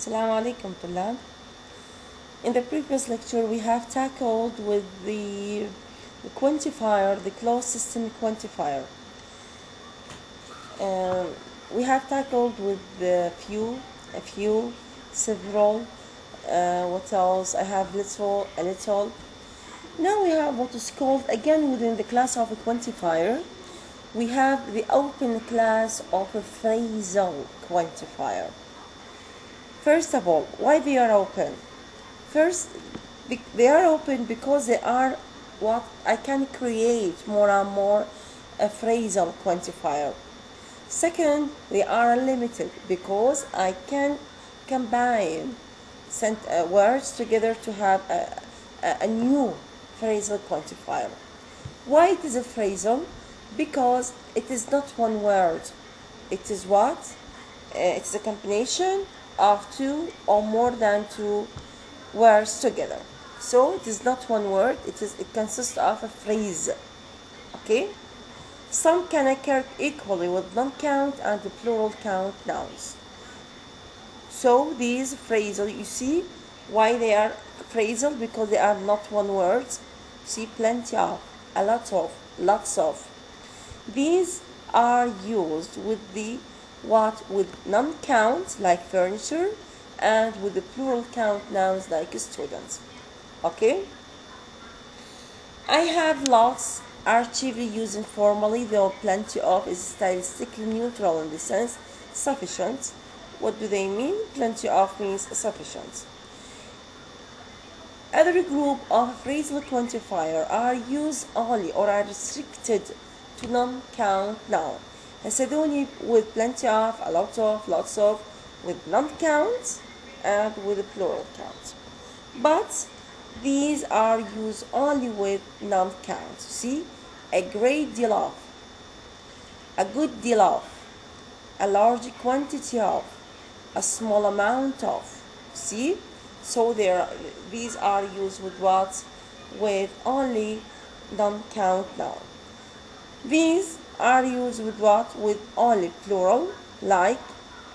Assalamu alaikum طلاب. In the previous lecture we have tackled with the quantifier, the closed system quantifier. We have tackled with a few, several, what else? I have a little. Now we have what is called, again within the class of a quantifier, we have the open class of a phrasal quantifier. First of all, why they are open? First, they are open because they are what I can create more and more a phrasal quantifier. Second, they are limited because I can combine words together to have a new phrasal quantifier. Why it is a phrasal? Because it is not one word. It is what? It's a combination of two or more than two words together. So it is not one word. It consists of a phrase. Okay? Some can occur equally with non-count and the plural count nouns. So these phrasal, you see why they are phrasal? Because they are not one word. See, plenty of, a lot of, lots of. These are used with the with non-count like furniture and with the plural count nouns like students. Okay? I have lots are chiefly used informally, though plenty of is stylistically neutral in the sense sufficient. What do they mean? Plenty of means sufficient. Other group of phrasal quantifier are used only or are restricted to non-count noun. Hesiodony with plenty of, a lot of, lots of, with non-count and with a plural count. But these are used only with non-count. See, a great deal of, a good deal of, a large quantity of, a small amount of. See, so these are used with what? With only non-count noun. These are used with what? With only plural, like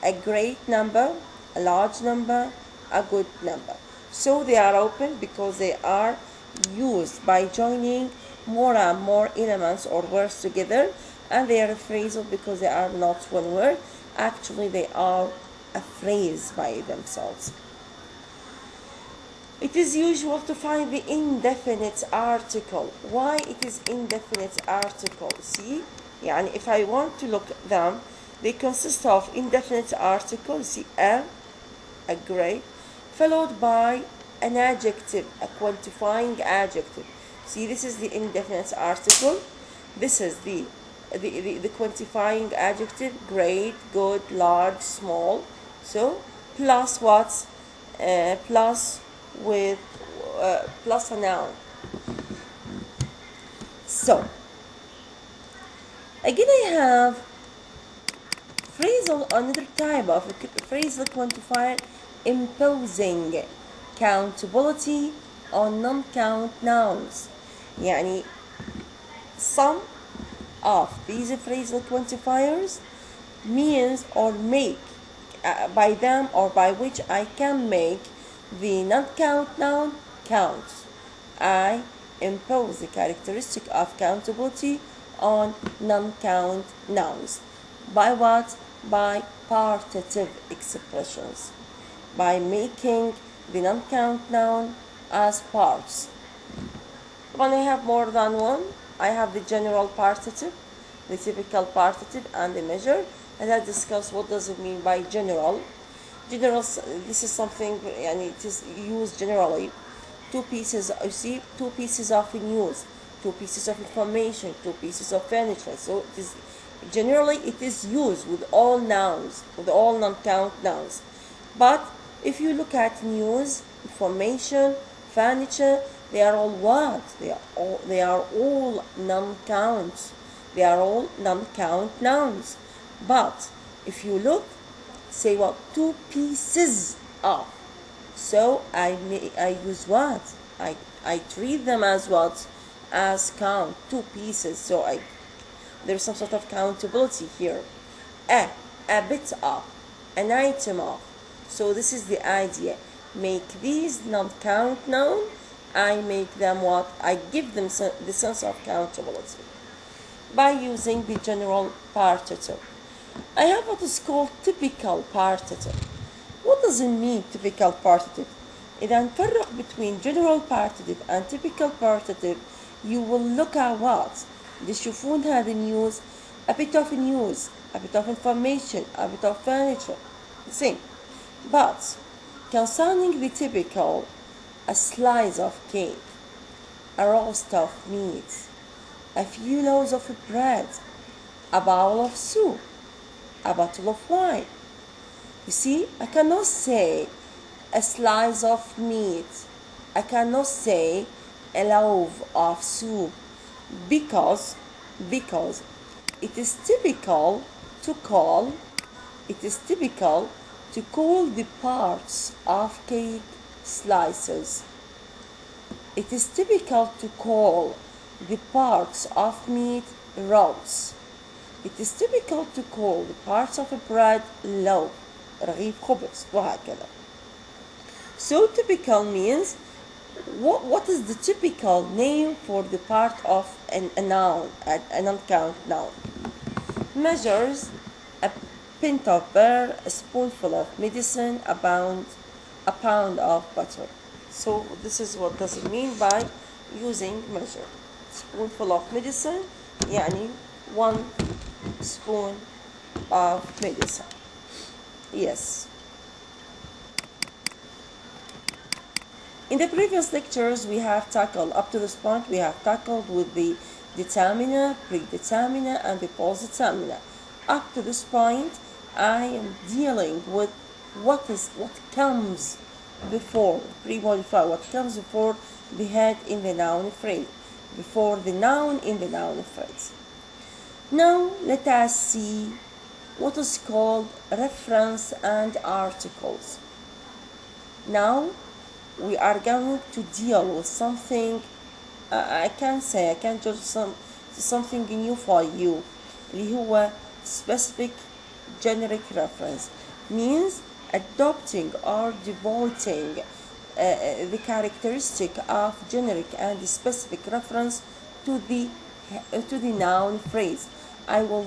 a great number, a large number, a good number. So they are open because they are used by joining more and more elements or words together, and they are phrasal because they are not one word. Actually, they are a phrase by themselves. It is usual to find the indefinite article. Why it is indefinite article? See, يعني if I want to look at them, they consist of indefinite article, see, a great, followed by an adjective, a quantifying adjective. See, this is the indefinite article. This is the quantifying adjective, great, good, large, small. So, plus what? Plus with plus a noun. So, again I have phrasal, another type of phrasal quantifier imposing countability on non-count nouns. يعني some of these phrasal quantifiers means or make by them or by which I can make the non-count noun count. I impose the characteristic of countability on non-count nouns. By what? By partitive expressions. By making the non-count noun as parts. When I have more than one, I have the general partitive, the typical partitive, and the measure. And I discuss what does it mean by general. General, this is something, and it is used generally. Two pieces, you see, two pieces of news, two pieces of information, two pieces of furniture. So it is generally it is used with all nouns, with all non-count nouns. But if you look at news, information, furniture, they are all what? They are all non-count. They are all non-count nouns. But if you look, say what? Two pieces of. So I use what? I treat them as what? As count. Two pieces. So there's some sort of countability here. A bit of, an item of. So this is the idea. Make these non-count noun, I make them what? I give them the sense of countability by using the general partitive. I have what is called typical partitive. What does it mean, typical partitive? إذا نفرق between general partitive and typical partitive, you will look at what? تشوفون هذا news, a bit of news, a bit of information, a bit of furniture. Same. But concerning the typical, a slice of cake, a roast of meat, a few loaves of bread, a bowl of soup, a bottle of wine. You see, I cannot say a slice of meat. I cannot say a loaf of soup because it is typical to call the parts of cake slices. It is typical to call the parts of meat rolls. It is typical to call the parts of a bread loaf, رغيف خبز وهكذا. So typical means what is the typical name for the part of a noun, an uncount noun. Measures: a pint of beer, a spoonful of medicine, a pound of butter. So this is what does it mean by using measure. Spoonful of medicine, يعني 1 spoon of medicine. Yes. In the previous lectures, we have tackled, up to this point, we have tackled with the determiner, predeterminer, and the postdeterminer. Up to this point, I am dealing with what comes before, pre-modified, what comes before the head in the noun phrase, before the noun in the noun phrase. Now, let us see what is called reference and articles. Now, we are going to deal with something, I can judge something new for you, اللي هو specific generic reference, means adopting or devoting the characteristic of generic and specific reference to the noun phrase. I will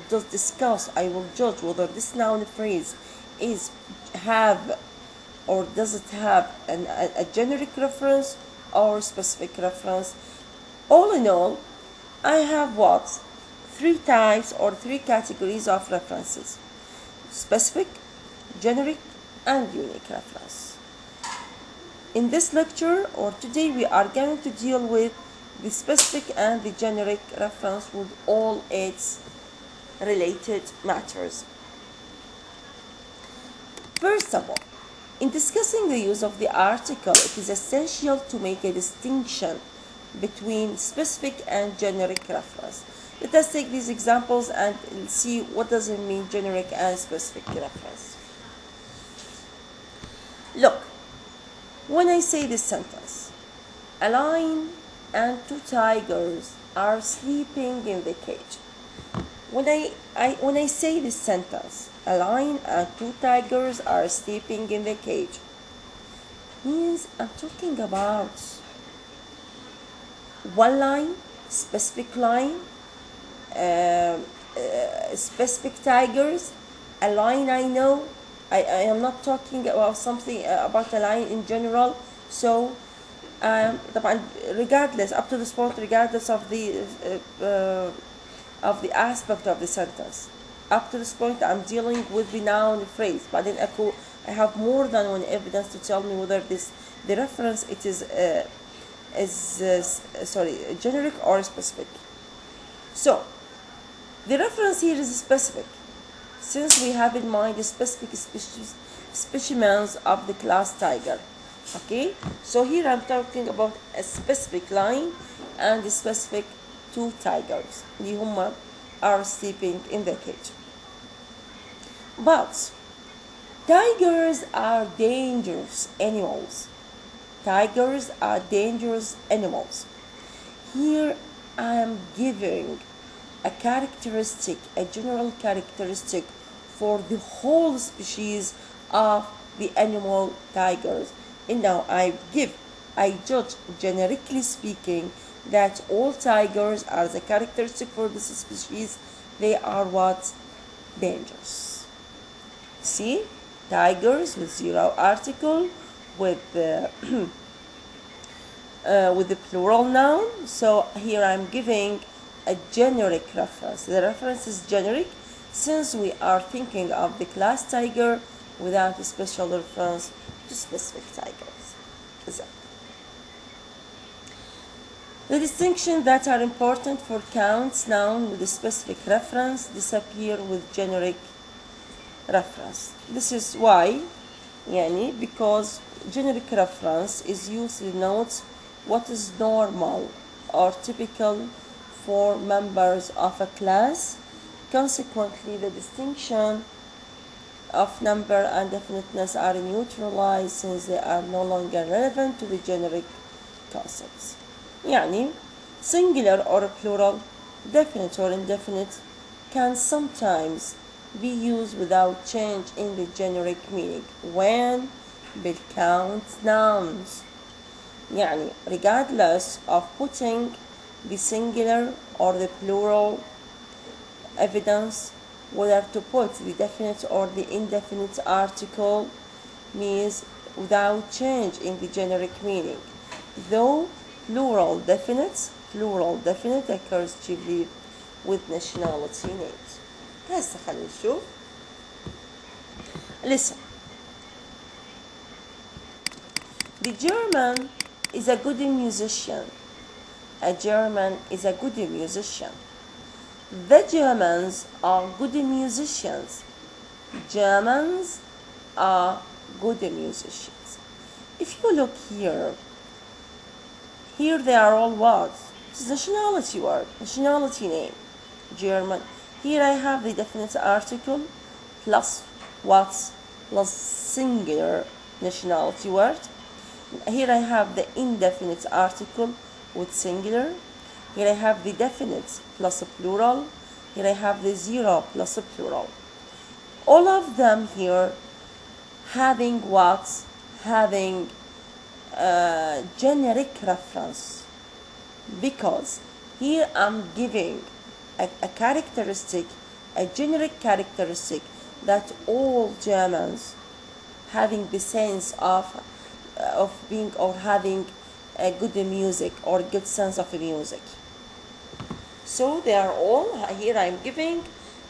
just discuss, I will judge whether this noun phrase does it have a generic reference or specific reference. All in all, I have 3 types or 3 categories of references: specific, generic, and unique reference. In this lecture or today, we are going to deal with the specific and the generic reference with all its related matters. First of all, in discussing the use of the article, it is essential to make a distinction between specific and generic reference. Let us take these examples and see what does it mean, generic and specific reference. Look, when I say this sentence, a lion and 2 tigers are sleeping in the cage. When I say this sentence, a lion and 2 tigers are sleeping in the cage, means I'm talking about one lion, specific lion, specific tigers. A lion I know, I am not talking about something about a lion in general. So طبعا regardless, up to this point, regardless of the aspect of the sentence, up to this point I'm dealing with the noun phrase, but then I have more than one evidence to tell me whether the reference it is generic or specific. So the reference here is specific, since we have in mind the specific specimens of the class tiger. Okay, so here I'm talking about a specific lion and a specific 2 tigers اللي هم are sleeping in the cage. But tigers are dangerous animals. Tigers are dangerous animals. Here I am giving a characteristic, a general characteristic for the whole species of the animal tigers. And now I judge generically speaking that all tigers are the characteristic for this species. They are what? Dangerous. See? Tigers with zero article, with the with the plural noun. So here I'm giving a generic reference. The reference is generic since we are thinking of the class tiger without a special reference to specific tigers. Exactly. The distinctions that are important for counts noun with a specific reference disappear with generic reference. This is why, because generic reference is used to denote what is normal or typical for members of a class. Consequently, the distinction of number and definiteness are neutralized since they are no longer relevant to the generic concepts. Singular or plural, definite or indefinite, can sometimes be used without change in the generic meaning when بالcount nouns. Regardless of putting the singular or the plural evidence, whether to put the definite or the indefinite article means without change in the generic meaning, though plural definite occurs chiefly with nationality names. هسه خلينا نشوف. Listen. The German is a good musician. A German is a good musician. The Germans are good musicians. Germans are good musicians. If you look here they are all words. This is nationality word, nationality name, German. Here I have the definite article plus what? Plus singular nationality word. Here I have the indefinite article with singular. Here I have the definite plus a plural. Here I have the zero plus a plural. All of them here having what? Having generic reference, because here I'm giving a characteristic, a generic characteristic that all Germans having the sense of being or having a good music or good sense of music. So they are all, here I'm giving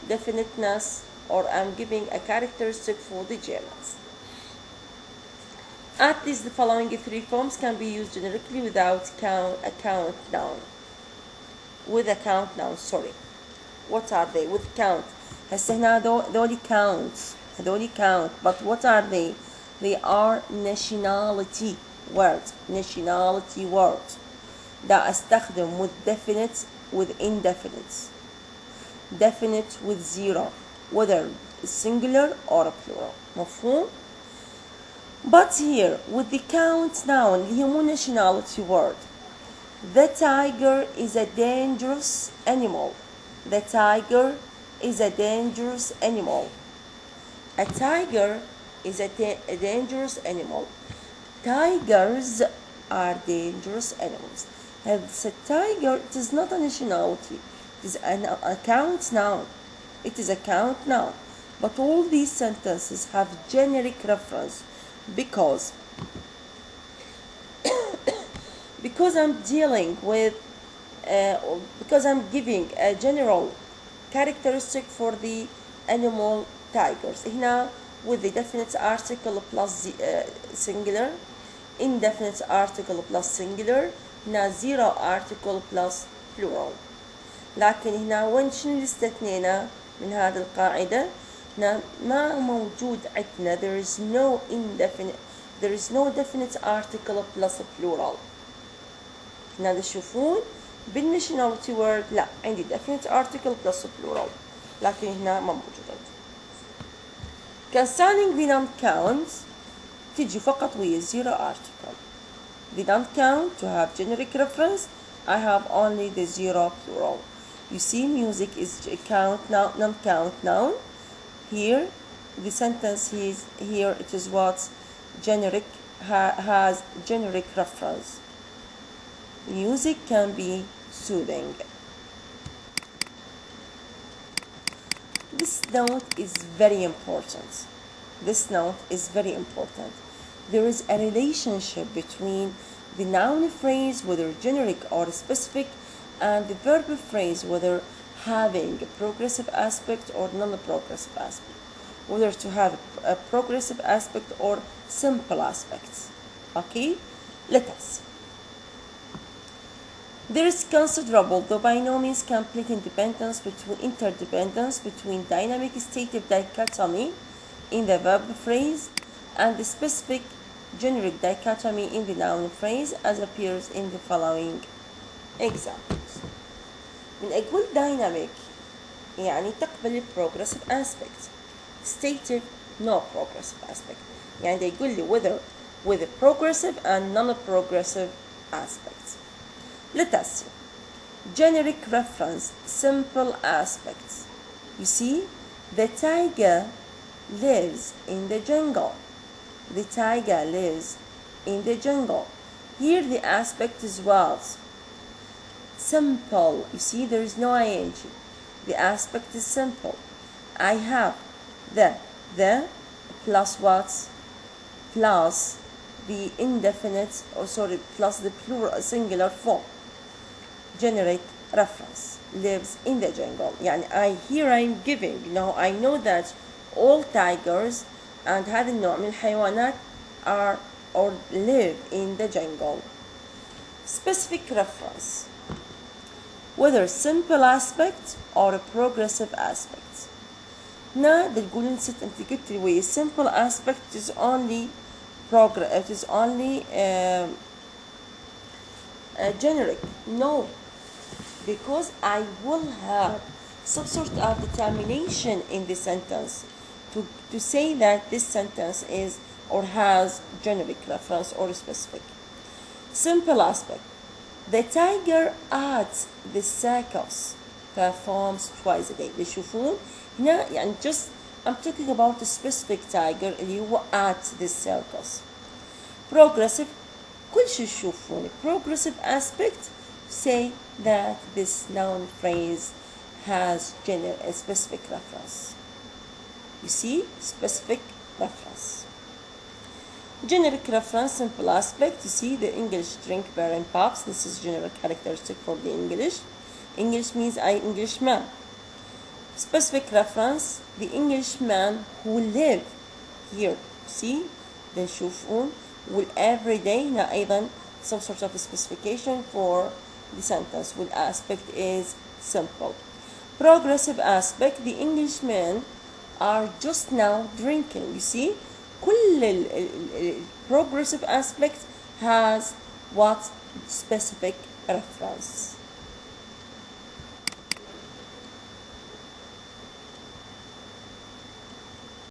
definiteness or I'm giving a characteristic for the Germans. At least the following three forms can be used generically without a count noun. With a count noun, sorry. What are they? With count. هسه هنا هذول count. But what are they? They are nationality words. Nationality words. ده استخدم with definite with indefinite. Definite with zero. Whether singular or plural. مفهوم؟ But here, with the count noun, اللي هي مو nationality word, the tiger is a dangerous animal. The tiger is a dangerous animal. A tiger is a dangerous animal. Tigers are dangerous animals. As a tiger, it is not a nationality. It is a count noun. It is a count noun. But all these sentences have generic reference because I'm dealing with because I'm giving a general characteristic for the animal tigers. هنا with the definite article plus singular, indefinite article plus singular, هنا zero article plus plural. لكن هنا وين شنو اللي استثنينا من هذه القاعدة؟ ما موجود عندنا there is no definite article plus a plural. هنا تشوفون بالnationality word لا عندي definite article plus a plural، لكن هنا ما موجود عندي. Concerning the non-count تجي فقط ويا zero article. The non-count to have generic reference I have only the zero plural. You see music is a count noun, non-count noun. Here the sentence is here, it is what generic has generic reference. Music can be soothing. This note is very important. This note is very important. There is a relationship between the noun phrase, whether generic or specific, and the verb phrase, whether having a progressive aspect or non-progressive aspect, whether to have a progressive aspect or simple aspects. Okay, let us see. There is considerable, though by no means complete, interdependence between dynamic stative dichotomy in the verb phrase and the specific generic dichotomy in the noun phrase, as appears in the following examples. من أقول dynamic يعني تقبل progressive aspect. Stative no progressive aspect. يعني ده يقول لي whether with a progressive and non-progressive aspects. Let us see. Generic reference, simple aspects. You see, the tiger lives in the jungle. The tiger lives in the jungle. Here the aspect is what? Simple. You see, there is no ing. The aspect is simple. I have the plus what? Plus the indefinite, or sorry, plus the plural singular form. Generic reference, lives in the jungle. يعني I'm giving, I know that all tigers and هذا النوع من الحيوانات are or live in the jungle. Specific reference, whether simple aspect or a progressive aspect. هنا ده تقولون ست انت قلت لي simple aspect is only generic. No, because I will have some sort of determination in the sentence to say that this sentence is or has generic reference or specific. Simple aspect. The tiger at the circus performs twice a day. بيشوفون هنا يعني just I'm talking about a specific tiger اللي هو at this circus. Progressive كل شيء تشوفون progressive aspect say that this noun phrase has a specific reference. You see, specific reference. Generic reference, simple aspect. You see, the English drink beer and pubs. This is general characteristic for the English. English means Englishman. Specific reference, the Englishman who live here. See, then شوفون will every day. هنا أيضا some sort of a specification for the sentence with aspect is simple. Progressive aspect, the Englishmen are just now drinking. You see, كل progressive aspect has what? Specific reference.